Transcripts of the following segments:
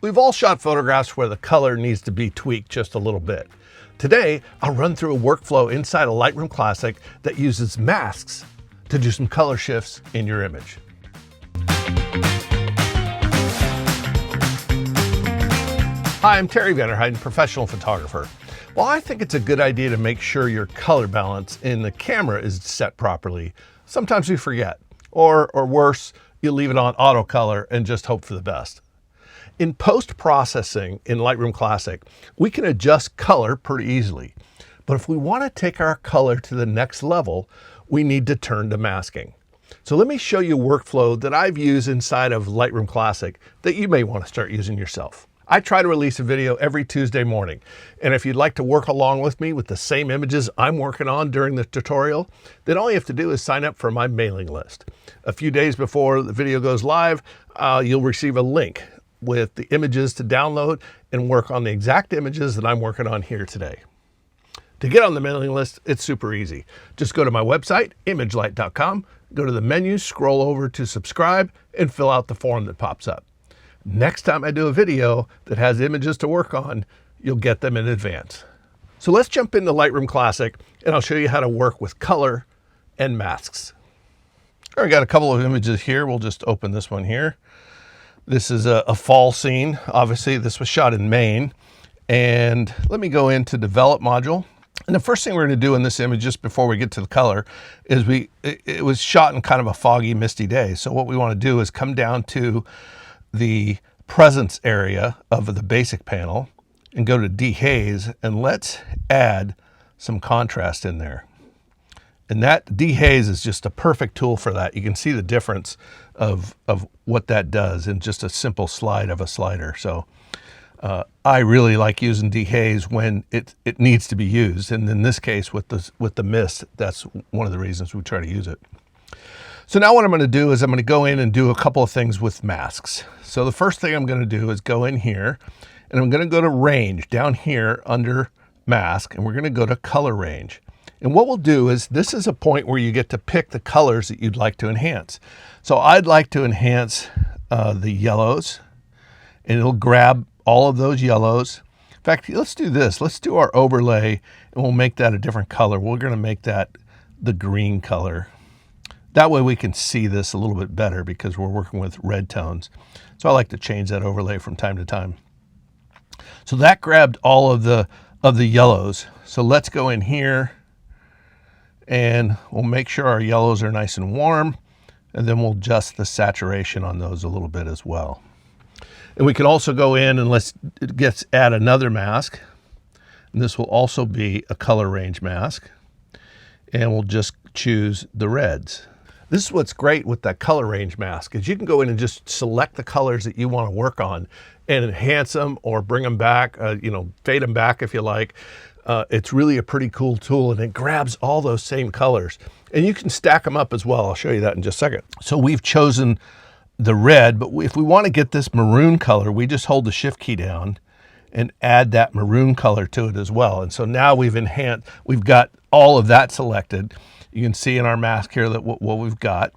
We've all shot photographs where the color needs to be tweaked just a little bit. Today, I'll run through a workflow inside of Lightroom Classic that uses masks to do some color shifts in your image. Hi, I'm Terry Vanderheiden, professional photographer. Well, I think it's a good idea to make sure your color balance in the camera is set properly. Sometimes we forget, or worse, you leave it on auto color and just hope for the best. In post-processing in Lightroom Classic, we can adjust color pretty easily. But if we want to take our color to the next level, we need to turn to masking. So let me show you a workflow that I've used inside of Lightroom Classic that you may want to start using yourself. I try to release a video every Tuesday morning. And if you'd like to work along with me with the same images I'm working on during the tutorial, then all you have to do is sign up for my mailing list. A few days before the video goes live, you'll receive a link with the images to download and work on the exact images that I'm working on here today. To get on the mailing list, it's super easy. Just go to my website, imagelight.com, go to the menu, scroll over to subscribe, and fill out the form that pops up. Next time I do a video that has images to work on, you'll get them in advance. So let's jump into Lightroom Classic, and I'll show you how to work with color and masks. I got a couple of images here. We'll just open this one here. This is a fall scene. Obviously, this was shot in Maine. And let me go into Develop module. And the first thing we're going to do in this image, just before we get to the color, is it was shot in kind of a foggy, misty day. So what we want to do is come down to the presence area of the basic panel and go to dehaze, and let's add some contrast in there. And that dehaze is just a perfect tool for that. You can see the difference of what that does in just a simple slide of a slider. So I really like using dehaze when it needs to be used. And in this case, with the mist, that's one of the reasons we try to use it. So now what I'm going to do is I'm going to go in and do a couple of things with masks. So the first thing I'm going to do is go in here, and I'm going to go to range down here under mask, and we're going to go to color range. And what we'll do is, this is a point where you get to pick the colors that you'd like to enhance. So I'd like to enhance the yellows, and it'll grab all of those yellows. In fact, let's do this. Let's do our overlay, and we'll make that a different color. We're going to make that the green color. That way we can see this a little bit better because we're working with red tones. So I like to change that overlay from time to time. So that grabbed all of the yellows. So let's go in here, and we'll make sure our yellows are nice and warm, and then we'll adjust the saturation on those a little bit as well. And we can also go in and let's add another mask. And this will also be a color range mask. And we'll just choose the reds. This is what's great with that color range mask, is you can go in and just select the colors that you want to work on and enhance them or bring them back, fade them back if you like. It's really a pretty cool tool, and it grabs all those same colors. And you can stack them up as well. I'll show you that in just a second. So we've chosen the red, but if we want to get this maroon color, we just hold the shift key down and add that maroon color to it as well. And so now we've got all of that selected. You can see in our mask here that what we've got.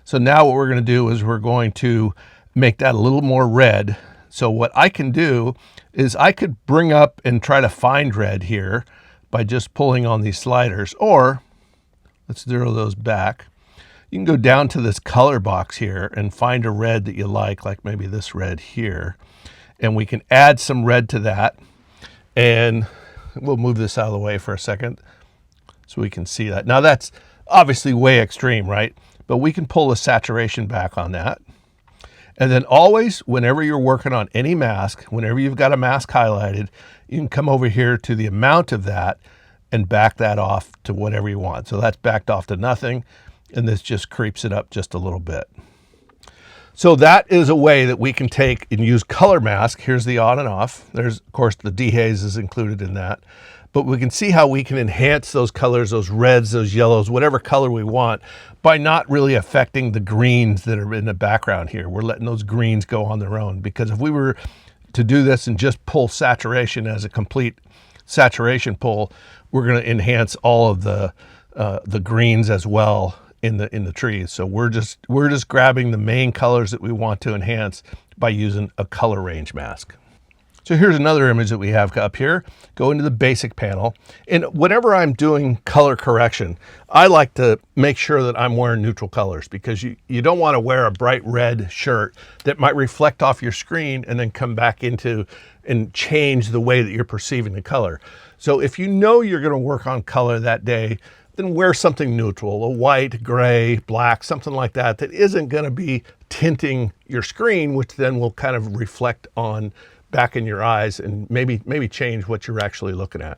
So now what we're going to do is we're going to make that a little more red. So what I can do is I could bring up and try to find red here by just pulling on these sliders, or let's zero those back. You can go down to this color box here and find a red that you like maybe this red here. And we can add some red to that. And we'll move this out of the way for a second so we can see that. Now that's obviously way extreme, right? But we can pull the saturation back on that. And then always, whenever you're working on any mask, whenever you've got a mask highlighted, you can come over here to the amount of that and back that off to whatever you want. So that's backed off to nothing, and this just creeps it up just a little bit. So that is a way that we can take and use color mask. Here's the on and off. There's, of course, the dehaze is included in that. But we can see how we can enhance those colors, those reds, those yellows, whatever color we want, by not really affecting the greens that are in the background here. We're letting those greens go on their own, because if we were to do this and just pull saturation as a complete saturation pull, we're going to enhance all of the greens as well in the trees. So we're just grabbing the main colors that we want to enhance by using a color range mask. So here's another image that we have up here. Go into the basic panel, and whenever I'm doing color correction, I like to make sure that I'm wearing neutral colors, because you don't want to wear a bright red shirt that might reflect off your screen and then come back into and change the way that you're perceiving the color. So if you know you're going to work on color that day, then wear something neutral, a white, gray, black, something like that, that isn't going to be tinting your screen, which then will kind of reflect on back in your eyes and maybe change what you're actually looking at.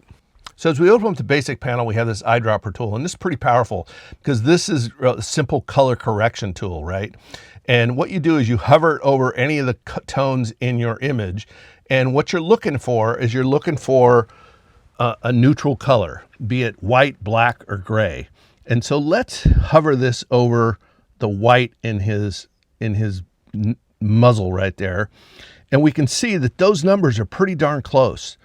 So as we open up the basic panel, we have this eyedropper tool, and this is pretty powerful because this is a simple color correction tool, right? And what you do is you hover over any of the tones in your image, and what you're looking for is a neutral color, be it white, black, or gray. And so let's hover this over the white in his muzzle right there. And we can see that those numbers are pretty darn close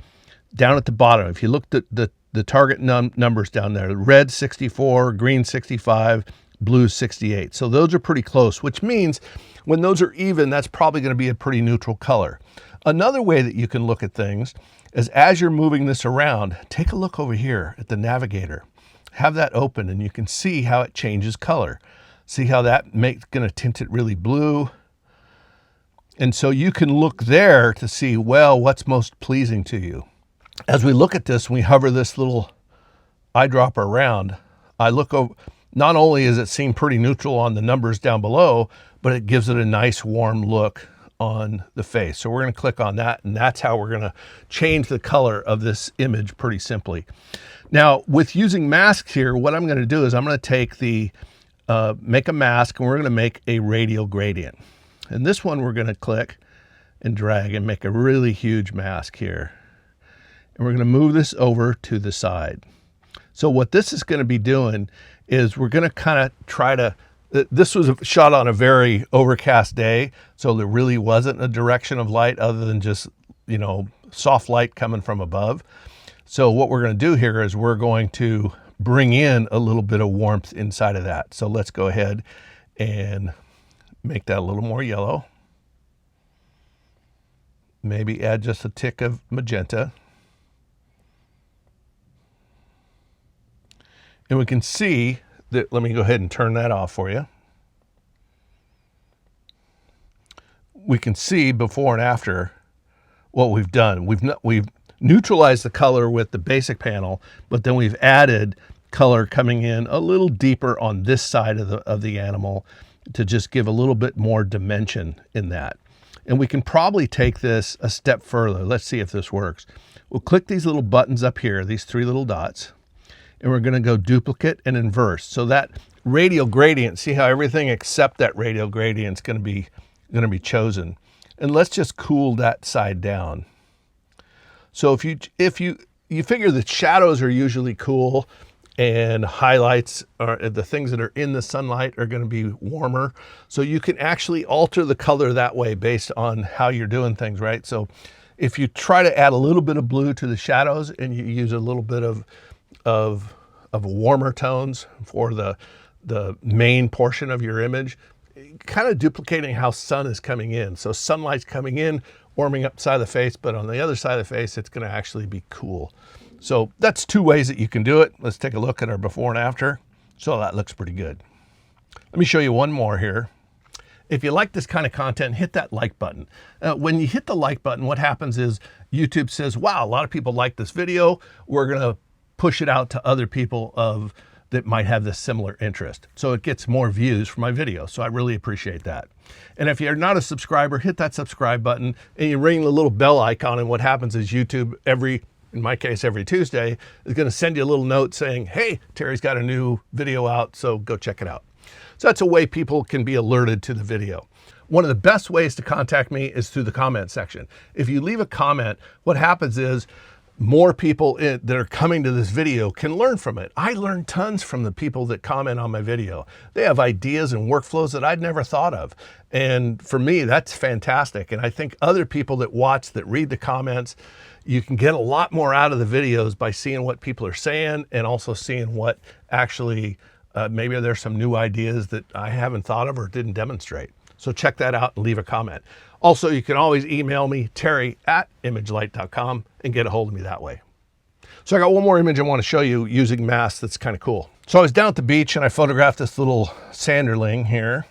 down at the bottom. If you look at the target numbers down there, red 64, green 65, blue 68. So those are pretty close, which means when those are even, that's probably going to be a pretty neutral color. Another way that you can look at things is as you're moving this around, take a look over here at the navigator. Have that open and you can see how it changes color. See how that going to tint it really blue. And so you can look there to see, well, what's most pleasing to you. As we look at this, we hover this little eyedropper around. I look over, not only is it seem pretty neutral on the numbers down below, but it gives it a nice warm look on the face. So we're going to click on that, and that's how we're going to change the color of this image pretty simply. Now, with using masks here, what I'm going to do is I'm going to take make a mask, and we're going to make a radial gradient. And this one we're going to click and drag and make a really huge mask here. And we're going to move this over to the side. So what this is going to be doing is we're going to kind of try to, this was shot on a very overcast day, so there really wasn't a direction of light other than just, soft light coming from above. So what we're going to do here is we're going to bring in a little bit of warmth inside of that. So let's go ahead and make that a little more yellow. Maybe add just a tick of magenta. And we can see that, let me go ahead and turn that off for you. We can see before and after what we've done. We've neutralized the color with the basic panel, but then we've added color coming in a little deeper on this side of the animal to just give a little bit more dimension in that. And we can probably take this a step further. Let's see if this works. We'll click these little buttons up here, these three little dots, and we're going to go duplicate and inverse. So that radial gradient, see how everything except that radial gradient is going to be chosen. And let's just cool that side down. So if you figure that shadows are usually cool, and highlights are the things that are in the sunlight are going to be warmer. So you can actually alter the color that way based on how you're doing things, right? So if you try to add a little bit of blue to the shadows and you use a little bit of warmer tones for the main portion of your image, kind of duplicating how sun is coming in. So sunlight's coming in, warming up the side of the face, but on the other side of the face, it's going to actually be cool. So that's two ways that you can do it. Let's take a look at our before and after. So that looks pretty good. Let me show you one more here. If you like this kind of content, hit that like button. When you hit the like button, what happens is YouTube says, wow, a lot of people like this video. We're going to push it out to other people that might have this similar interest. So it gets more views for my video. So I really appreciate that. And if you're not a subscriber, hit that subscribe button and you ring the little bell icon. And what happens is YouTube in my case, every Tuesday, is going to send you a little note saying, hey, Terry's got a new video out, so go check it out. So that's a way people can be alerted to the video. One of the best ways to contact me is through the comment section. If you leave a comment, what happens is more people that are coming to this video can learn from it. I learn tons from the people that comment on my video. They have ideas and workflows that I'd never thought of. And for me, that's fantastic. And I think other people that watch, that read the comments, you can get a lot more out of the videos by seeing what people are saying and also seeing what actually Maybe there's some new ideas that I haven't thought of or didn't demonstrate. So check that out and leave a comment. Also, you can always email me, terry@imagelight.com, and get a hold of me that way. So I got one more image I want to show you using masks that's kind of cool. So I was down at the beach and I photographed this little sanderling here.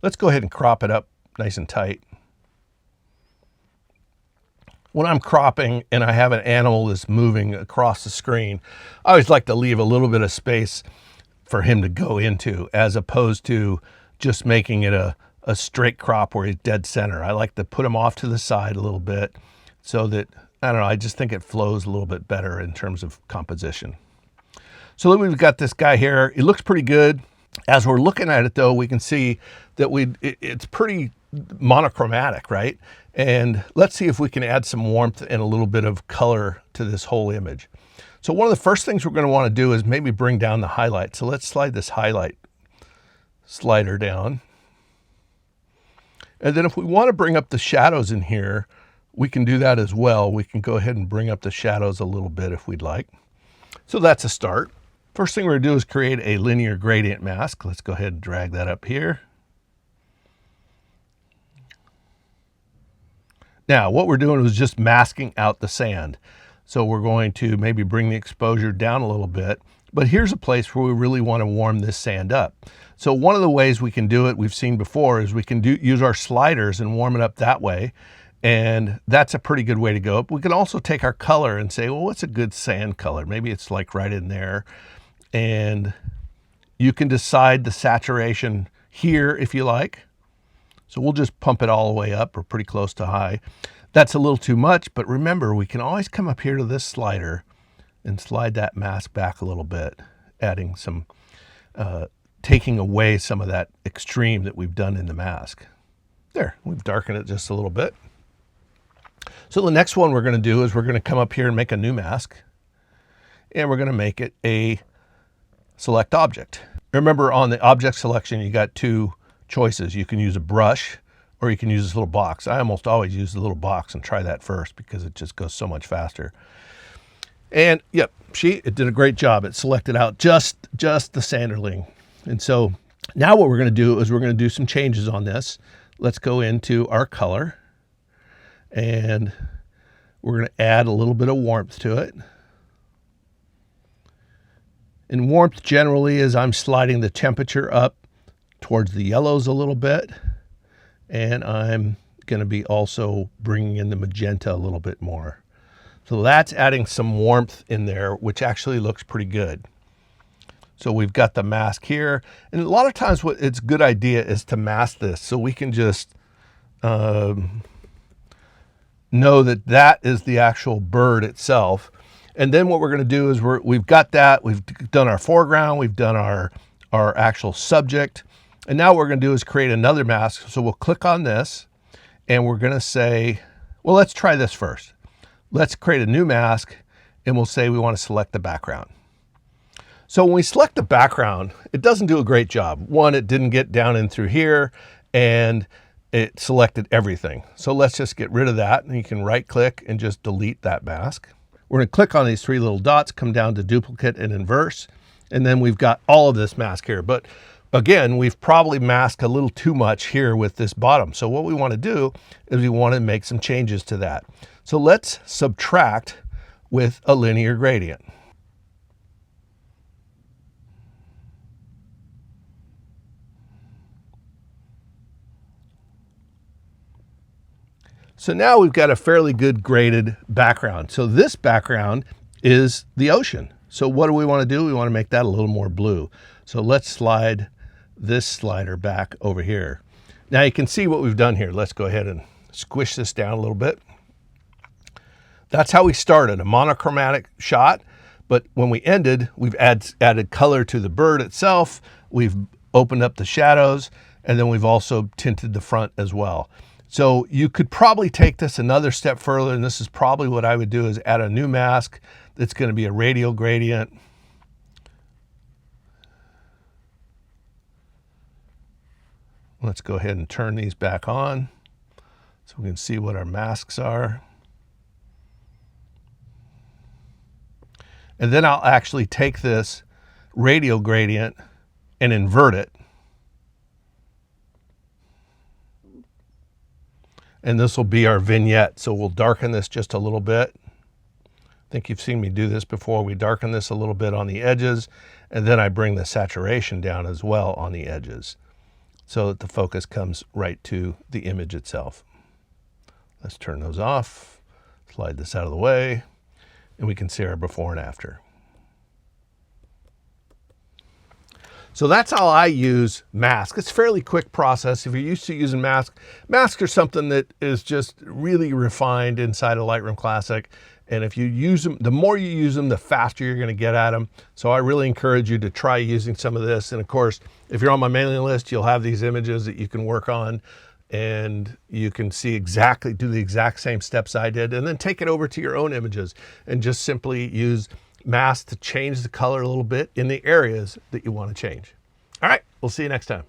Let's go ahead and crop it up nice and tight. When I'm cropping and I have an animal that's moving across the screen, I always like to leave a little bit of space for him to go into, as opposed to just making it a straight crop where he's dead center. I like to put him off to the side a little bit so that, I don't know, I just think it flows a little bit better in terms of composition. So then we've got this guy here. It looks pretty good. As we're looking at it though, we can see that it's pretty monochromatic, right? And let's see if we can add some warmth and a little bit of color to this whole image. So one of the first things we're going to want to do is maybe bring down the highlight. So let's slide this highlight slider down. And then if we want to bring up the shadows in here, we can do that as well. We can go ahead and bring up the shadows a little bit if we'd like. So that's a start. First thing we're going to do is create a linear gradient mask. Let's go ahead and drag that up here. Now, what we're doing is just masking out the sand. So we're going to maybe bring the exposure down a little bit. But here's a place where we really want to warm this sand up. So one of the ways we can do it, we've seen before, is we can use our sliders and warm it up that way. And that's a pretty good way to go. We can also take our color and say, well, what's a good sand color? Maybe it's like right in there. And you can decide the saturation here if you like. So we'll just pump it all the way up or pretty close to high. That's a little too much, but remember, we can always come up here to this slider and slide that mask back a little bit, adding some, taking away some of that extreme that we've done in the mask. There, we've darkened it just a little bit. So the next one we're going to do is we're going to come up here and make a new mask, and we're going to make it a select object. Remember, on the object selection, you got two choices. You can use a brush or you can use this little box. I almost always use the little box and try that first because it just goes so much faster. And yep, it did a great job. It selected out just the sanderling. And so now what we're going to do is we're going to do some changes on this. Let's go into our color and we're going to add a little bit of warmth to it. And warmth generally is I'm sliding the temperature up towards the yellows a little bit. And I'm going to be also bringing in the magenta a little bit more. So that's adding some warmth in there, which actually looks pretty good. So we've got the mask here. And a lot of times what it's a good idea is to mask this so we can just know that that is the actual bird itself. And then what we're going to do is we've got that, we've done our foreground, we've done our actual subject. And now what we're going to do is create another mask. So we'll click on this and we're going to say, well, let's try this first. Let's create a new mask and we'll say we want to select the background. So when we select the background, it doesn't do a great job. One, it didn't get down in through here and it selected everything. So let's just get rid of that, and you can right click and just delete that mask. We're going to click on these three little dots, come down to duplicate and inverse, and then we've got all of this mask here. But again, we've probably masked a little too much here with this bottom. So what we want to do is we want to make some changes to that. So let's subtract with a linear gradient. So now we've got a fairly good graded background. So this background is the ocean. So what do we want to do? We want to make that a little more blue. So let's slide this slider back over here. Now you can see what we've done here. Let's go ahead and squish this down a little bit. That's how we started, a monochromatic shot. But when we ended, we've added color to the bird itself. We've opened up the shadows, and then we've also tinted the front as well. So you could probably take this another step further, and this is probably what I would do, is add a new mask that's going to be a radial gradient. Let's go ahead and turn these back on so we can see what our masks are. And then I'll actually take this radial gradient and invert it. And this will be our vignette. So we'll darken this just a little bit. I think you've seen me do this before. We darken this a little bit on the edges, and then I bring the saturation down as well on the edges so that the focus comes right to the image itself. Let's turn those off, slide this out of the way, and we can see our before and after. So that's how I use mask. It's a fairly quick process. If you're used to using masks are something that is just really refined inside of Lightroom Classic. And if you use them, the more you use them, the faster you're going to get at them. So I really encourage you to try using some of this. And of course, if you're on my mailing list, you'll have these images that you can work on, and you can see exactly, do the exact same steps I did, and then take it over to your own images and just simply use mask to change the color a little bit in the areas that you want to change. All right, we'll see you next time.